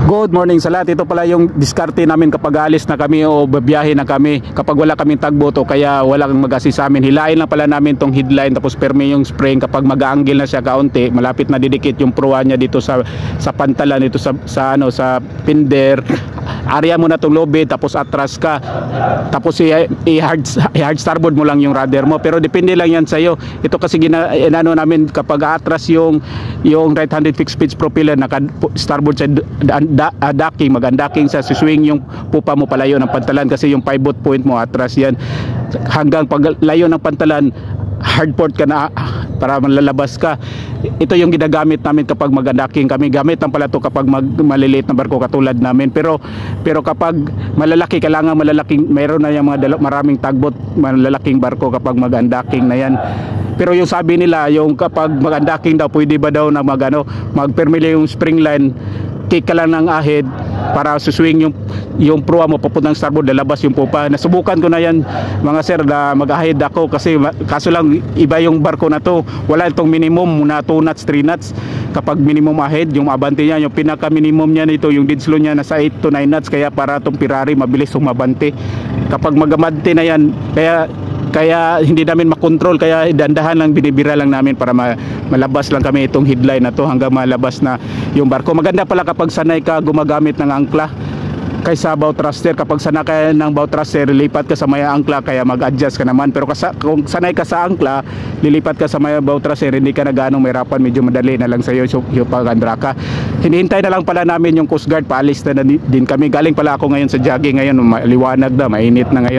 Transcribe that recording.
Good morning sa lahat. Ito pala yung diskarte namin kapag alis na kami o babiyahe na kami. Kapag wala kaming tagboat o kaya walang mag-assist sa amin, hilain lang pala namin tong headline tapos perme yung spring. Kapag mag-angle na siya kaunti, malapit na didikit yung pruwa niya dito sa pantalan, dito sa sa pinder. Area mo na tong lobby tapos atras ka. Tapos i-hard starboard mo lang yung rudder mo. Pero depende lang yan sa iyo. Ito kasi inano namin kapag atras yung right-handed fixed pitch propeller naka starboard sa docking, mag-undocking sa swing yung pupa mo palayo ng pantalan kasi yung pivot point mo atras yan. Hanggang pag layo ng pantalan, hard port ka na para malalabas ka. Ito yung ginagamit namin kapag mag-undocking kami. Gamit ang pala to kapag maliliit na barko katulad namin. Pero kapag malalaki, kailangan malalaking, mayroon na yung mga maraming tagbot, malalaking barko kapag mag-undocking na yan. Pero yung sabi nila, yung kapag mag-undocking daw, pwede ba daw na magpermile yung spring line, kick ka lang ng ahead para suswing yung proa mo papuntang starboard, lalabas yung pupa. Nasubukan ko na yan mga sir, na mag-ahead ako kasi kaso lang iba yung barko na to, wala itong minimum na 2 knots 3 knots. Kapag minimum ahead, yung abante niya, yung pinaka minimum niya nito, yung dead slow niya nasa 8 to 9 knots, kaya para itong Ferrari mabilis umabante. Kapag magabante na yan, kaya hindi namin makontrol, kaya dandahan lang, binibira lang namin para malabas lang kami itong headline na to hanggang malabas na yung barko. Maganda pala kapag sanay ka gumagamit ng angkla kaysa bow thruster. Kapag sanay ka ng bow thruster, lilipat ka sa may angkla, kaya mag-adjust ka naman. Pero kung sanay ka sa angkla, lilipat ka sa may bow thruster, hindi ka na ganong mahirapan, medyo madali na lang sa iyo yung pag-andra ka. Hinihintay na lang pala namin yung Coast Guard, paalis na din kami. Galing pala ako ngayon sa jogging ngayon, maliwanag na, mainit na ngayon.